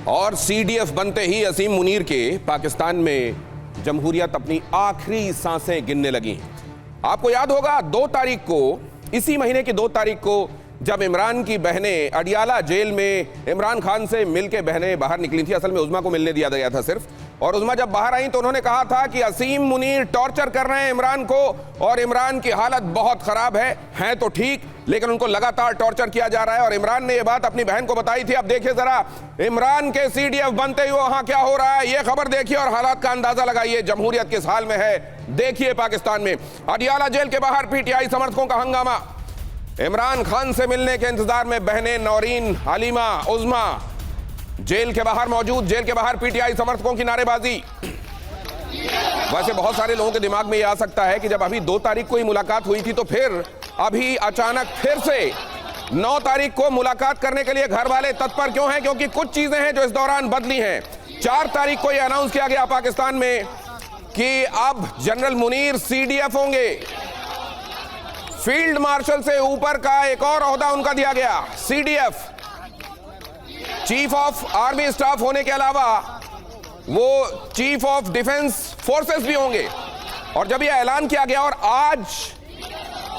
और सीडीएफ बनते ही असीम मुनीर के पाकिस्तान में जमहूरियत अपनी आखिरी सांसें गिनने लगी। आपको याद होगा 2 तारीख को, इसी महीने की 2 तारीख को, जब इमरान की बहनें अडियाला जेल में इमरान खान से मिलके बहनें बाहर निकली थी। असल में उज़मा को मिलने दिया गया था सिर्फ, और उज़मा जब बाहर आई तो उन्होंने कहा था कि असीम मुनीर टॉर्चर कर रहे हैं इमरान को और इमरान की हालत बहुत खराब है तो ठीक, लेकिन उनको लगातार टॉर्चर किया जा रहा है। और इमरान ने यह बात अपनी बहन को बताई थी। अब देखिए जरा इमरान के सीडीएफ बनते ही वहां क्या हो रहा है, यह खबर देखिए और हालात का अंदाजा लगाइए जमहूरियत किस हाल में है। देखिए पाकिस्तान में अडियाला जेल के बाहर पीटीआई समर्थकों का हंगामा। इमरान खान से मिलने के इंतजार में बहनें नौरीन, हलीमा, उज़मा जेल के बाहर मौजूद। जेल के बाहर पीटीआई समर्थकों की नारेबाजी। वैसे बहुत सारे लोगों के दिमाग में यह आ सकता है कि जब अभी 2 तारीख को ही मुलाकात हुई थी तो फिर अभी अचानक फिर से 9 तारीख को मुलाकात करने के लिए घर वाले तत्पर क्यों हैं, क्योंकि कुछ चीजें हैं जो इस दौरान बदली हैं। 4 तारीख को यह अनाउंस किया गया पाकिस्तान में कि अब जनरल मुनीर सीडीएफ होंगे। फील्ड मार्शल से ऊपर का एक और ओहदा उनका दिया गया, CDF, chief of army staff होने के अलावा वो चीफ ऑफ डिफेंस फोर्सेस भी होंगे। और जब यह ऐलान किया गया और आज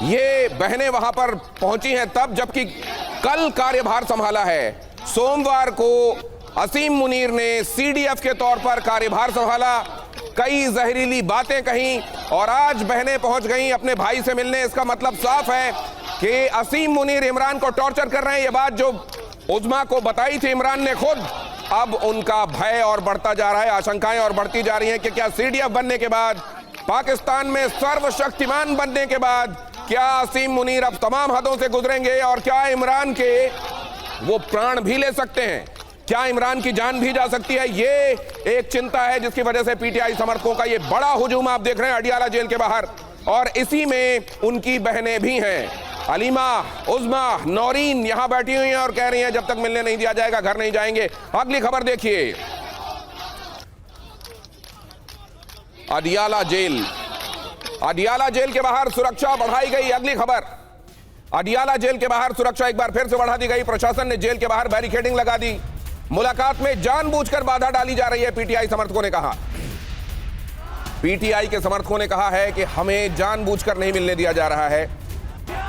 ये बहनें वहां पर पहुंची हैं तब, जबकि कल कार्यभार संभाला है। सोमवार को असीम मुनीर ने सीडीएफ के तौर पर कार्यभार संभाला, कई जहरीली बातें कहीं और आज बहनें पहुंच गईं अपने भाई से मिलने। इसका मतलब साफ है कि असीम मुनीर इमरान को टॉर्चर कर रहे हैं। यह बात जो उज़मा को बताई थी इमरान ने खुद, अब उनका भय और बढ़ता जा रहा है, आशंकाएं और बढ़ती जा रही हैं कि क्या सीडीएफ बनने के बाद, पाकिस्तान में सर्वशक्तिमान बनने के बाद, क्या असीम मुनीर अब तमाम हदों से गुजरेंगे और क्या इमरान के वो प्राण भी ले सकते हैं, क्या इमरान की जान भी जा सकती है। ये एक चिंता है जिसकी वजह से पीटीआई समर्थकों का ये बड़ा हुजूम आप देख रहे हैं अडियाला जेल के बाहर, और इसी में उनकी बहनें भी हैं। हलीमा, उज़मा, नौरीन यहां बैठी हुई हैं और कह रही हैं जब तक मिलने नहीं दिया जाएगा घर नहीं जाएंगे। अगली खबर देखिए, अडियाला जेल, अडियाला जेल के बाहर सुरक्षा बढ़ाई गई। अगली खबर, अडियाला जेल के बाहर सुरक्षा एक बार फिर से बढ़ा दी गई। प्रशासन ने जेल के बाहर बैरिकेडिंग लगा दी। मुलाकात में जानबूझकर बाधा डाली जा रही है, पीटीआई समर्थकों ने कहा। पीटीआई के समर्थकों ने कहा है कि हमें जानबूझकर नहीं मिलने दिया जा रहा है।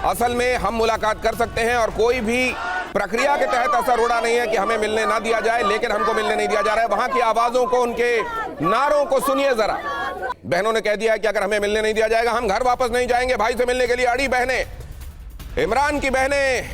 असल में हम मुलाकात कर सकते हैं और कोई भी प्रक्रिया के तहत ऐसा रोड़ा नहीं है कि हमें मिलने ना दिया जाए, लेकिन हमको मिलने नहीं दिया जा रहा है। वहां की आवाजों को, उनके नारों को सुनिए जरा। बहनों ने कह दिया है कि अगर हमें मिलने नहीं दिया जाएगा हम घर वापस नहीं जाएंगे। भाई से मिलने के लिए अड़ी बहनें, इमरान की बहनें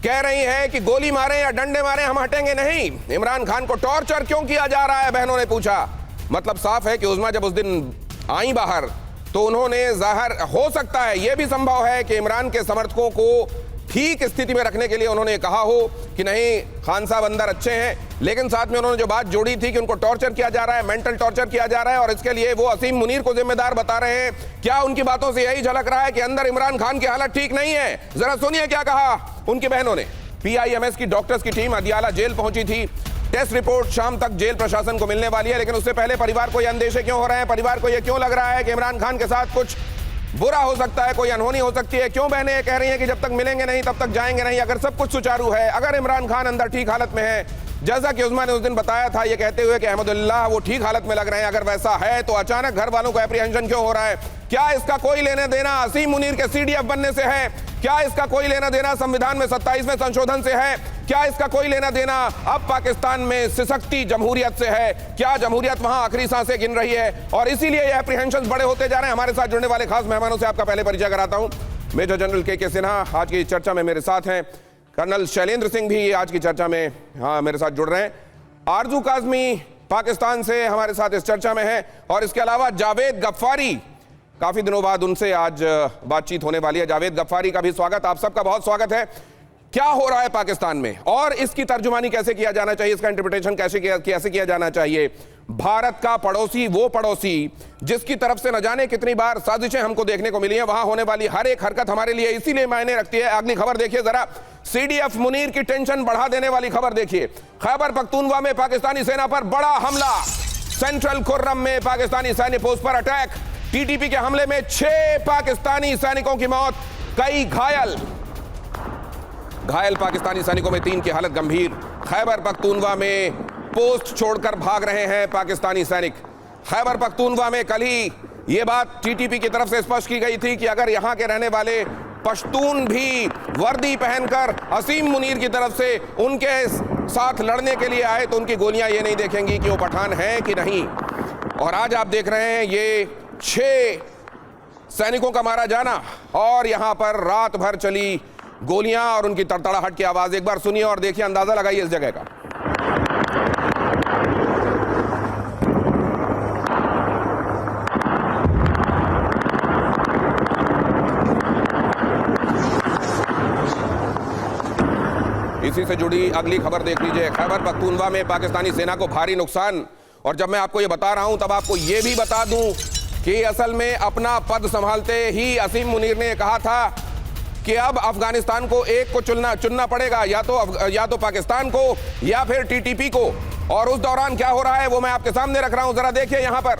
कह रही हैं कि गोली मारें या डंडे मारें हम हटेंगे नहीं। इमरान खान को टॉर्चर क्यों किया जा रहा है, बहनों ने पूछा। मतलब साफ है कि उज़मा जब उस दिन आई बाहर तो उन्होंने जाहिर हो सकता है, यह भी संभव है कि इमरान के समर्थकों को ठीक स्थिति में रखने के लिए उन्होंने कहा हो कि नहीं खान साहब अंदर अच्छे हैं, लेकिन साथ में उन्होंने जो बात जोड़ी थी कि उनको टॉर्चर किया जा रहा है, मेंटल टॉर्चर किया जा रहा है और इसके लिए वो असीम मुनीर को जिम्मेदार बता रहे हैं। क्या उनकी बातों से यही झलक रहा है कि अंदर इमरान खान की हालत ठीक नहीं है? जरा सुनिए क्या कहा उनकी बहनों ने। पीआईएमएस की डॉक्टर्स की टीम अडियाला जेल पहुंची थी। टेस्ट रिपोर्ट शाम तक जेल प्रशासन को मिलने वाली है, लेकिन उससे पहले परिवार को ये अंदेशे क्यों हो रहे हैं, परिवार को ये क्यों लग रहा है कि इमरान खान के साथ कुछ बुरा हो सकता है, कोई अनहोनी हो सकती है? क्यों बहनें कह रही हैं कि जब तक मिलेंगे नहीं तब तक जाएंगे नहीं? अगर सब कुछ सुचारू है, अगर इमरान खान अंदर ठीक हालत में है, जैसा कि उज़मा ने उस दिन बताया था ये कहते हुए कि अहमदुल्लाह वो ठीक हालत में लग रहे हैं, अगर वैसा है तो अचानक घर वालों को एप्रीहेंशन क्यों हो रहा है? क्या इसका कोई लेना देना असीम मुनीर के सीडीएफ बनने से है? क्या इसका कोई लेना देना संविधान में 27वें संशोधन से है? क्या इसका कोई लेना देना अब पाकिस्तान में सिसकती जमहूरियत से है? क्या जमहूरियत वहां आखिरी सांसें गिन रही है और इसीलिए ये एप्रीहेंशंस बड़े होते जा रहे हैं? हमारे साथ जुड़ने वाले खास मेहमानों से आपका पहले परिचय कराता हूं। मेजर जनरल के सिन्हा आज की चर्चा में मेरे साथ हैं। कर्नल शैलेंद्र सिंह भी आज की चर्चा में मेरे साथ जुड़ रहे हैं। आरजू काज़मी पाकिस्तान से हमारे साथ इस चर्चा में है और इसके अलावा जावेद गफ्फारी, काफी दिनों बाद उनसे आज बातचीत होने वाली है। जावेद गफ्फारी का भी स्वागत, आप सबका बहुत स्वागत है। क्या हो रहा है पाकिस्तान में और इसकी तर्जुमानी कैसे किया जाना चाहिए, इसका इंटरप्रिटेशन कैसे किया जाना चाहिए? भारत का पड़ोसी, वो पड़ोसी जिसकी तरफ से न जाने कितनी बार साजिशें हमको देखने को मिली हैं, वहां होने वाली हर एक हरकत हमारे लिए इसीलिए मायने रखती है। अगली खबर देखिए जरा, सीडीएफ मुनीर की टेंशन बढ़ा देने वाली खबर देखिए। खैबर पख्तूनख्वा में पाकिस्तानी सेना पर बड़ा हमला, सेंट्रल खुर्रम में पाकिस्तानी सैन्य पोस्ट पर अटैक, टीटीपी के हमले में 6 पाकिस्तानी सैनिकों की मौत, कई घायल पाकिस्तानी सैनिकों में 3 की हालत गंभीर। खैबर पख्तूनवा में पोस्ट छोड़कर भाग रहे हैं पाकिस्तानी सैनिक। खैबर पख्तूनवा में कल ही ये बात टीटीपी की तरफ से स्पष्ट की गई थी कि अगर यहां के रहने वाले पश्तून भी वर्दी पहनकर असीम मुनीर की तरफ से उनके साथ लड़ने के लिए आए तो उनकी गोलियां ये नहीं देखेंगी कि वो पठान हैं कि नहीं। और आज आप देख रहे हैं ये 6 सैनिकों का मारा जाना और यहां पर रात भर चली गोलियां और उनकी तड़तड़ाहट की आवाज एक बार सुनिए और देखिए, अंदाजा लगाइए इस जगह का। इसी से जुड़ी अगली खबर देख लीजिए। खैबर पख्तूनवा में पाकिस्तानी सेना को भारी नुकसान। और जब मैं आपको ये बता रहा हूं तब आपको ये भी बता दूं कि असल में अपना पद संभालते ही असीम मुनीर ने कहा था कि अब अफगानिस्तान को एक को चुनना पड़ेगा, या तो पाकिस्तान को या फिर टीटीपी को। और उस दौरान क्या हो रहा है वो मैं आपके सामने रख रहा हूं, जरा देखिए। यहां पर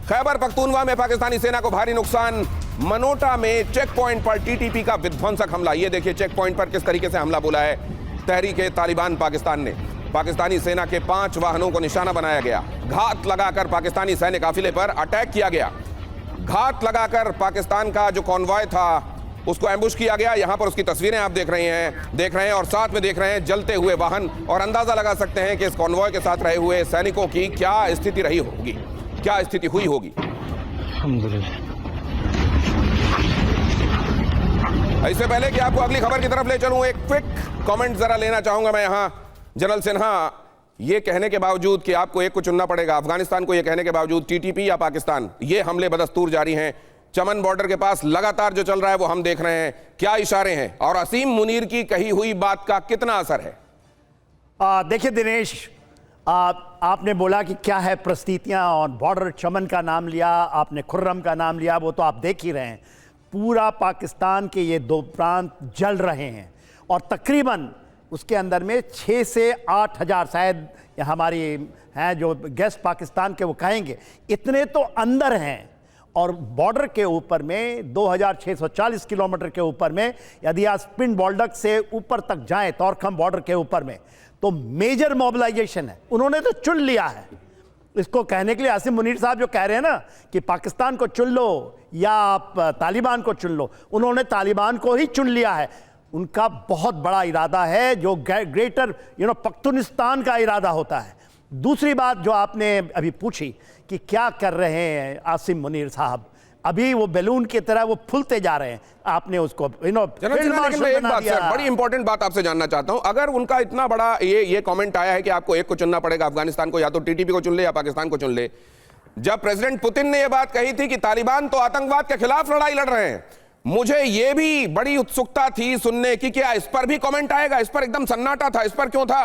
खैबर पख्तूनवा में पाकिस्तानी सेना को भारी नुकसान। मनोटा में चेक पॉइंट पर टीटीपी का विध्वंसक हमला। ये देखिए चेक पॉइंट पर किस तरीके से हमला बोला है तहरीके तालिबान पाकिस्तान ने। पाकिस्तानी सेना के 5 वाहनों को निशाना बनाया गया। घात लगाकर पाकिस्तानी सैन्य काफिले पर अटैक किया गया। घात लगाकर पाकिस्तान का जो कॉन्वॉय था उसको एम्बुश किया गया। यहां पर उसकी तस्वीरें आप देख रहे हैं और साथ में देख रहे हैं जलते हुए वाहन। और अंदाजा लगा सकते हैं कि इस कॉन्वॉय के साथ रहे हुए सैनिकों की क्या स्थिति रही होगी, क्या स्थिति हुई होगी। इससे पहले कि आपको अगली खबर की तरफ ले चलूं, एक क्विक कमेंट जरा लेना चाहूंगा मैं यहां। जनरल सिन्हा ये कहने के बावजूद कि आपको एक को चुनना पड़ेगा, अफगानिस्तान को ये कहने के बावजूद टीटीपी या पाकिस्तान, ये हमले बदस्तूर जारी हैं। चमन बॉर्डर के पास लगातार जो चल रहा है वो हम देख रहे हैं। क्या इशारे हैं और असीम मुनीर की कही हुई बात का कितना असर है? देखिए दिनेश, आपने बोला कि क्या है परिस्थितियां और बॉर्डर, चमन का नाम लिया आपने, खुर्रम का नाम लिया, वो तो आप देख ही रहे हैं। पूरा पाकिस्तान के ये 2 प्रांत जल रहे हैं और तकरीबन उसके अंदर में 6 से 8 हज़ार, शायद हमारी हैं जो गेस्ट पाकिस्तान के वो कहेंगे, इतने तो अंदर हैं। और बॉर्डर के ऊपर में 2640 किलोमीटर के ऊपर में यदि आप स्पिन बॉल्डक से ऊपर तक जाएं, तोरखम बॉर्डर के ऊपर में, तो मेजर मोबिलाइजेशन है। उन्होंने तो चुन लिया है इसको कहने के लिए। आसिम मुनीर साहब जो कह रहे हैं ना कि पाकिस्तान को चुन लो या आप तालिबान को चुन लो, उन्होंने तालिबान को ही चुन लिया है। उनका बहुत बड़ा इरादा है जो ग्रेटर पख्तूनिस्तान का इरादा होता है। दूसरी बात जो आपने अभी पूछी कि क्या कर रहे हैं आसिम मुनीर साहब, अभी वो बैलून की तरह वो फूलते जा रहे हैं। आपने उसको एक बात सर, बड़ी इंपॉर्टेंट बात आपसे जानना चाहता हूं। अगर उनका इतना बड़ा ये कमेंट आया है कि आपको एक को चुनना पड़ेगा, अफगानिस्तान को, या तो टीटीपी को चुन ले या पाकिस्तान को चुन ले। जब प्रेसिडेंट पुतिन ने यह बात कही थी कि तालिबान तो आतंकवाद के खिलाफ लड़ाई लड़ रहे हैं, मुझे यह भी बड़ी उत्सुकता थी सुनने की क्या इस पर भी कमेंट आएगा। इस पर एकदम सन्नाटा था, इस पर क्यों था?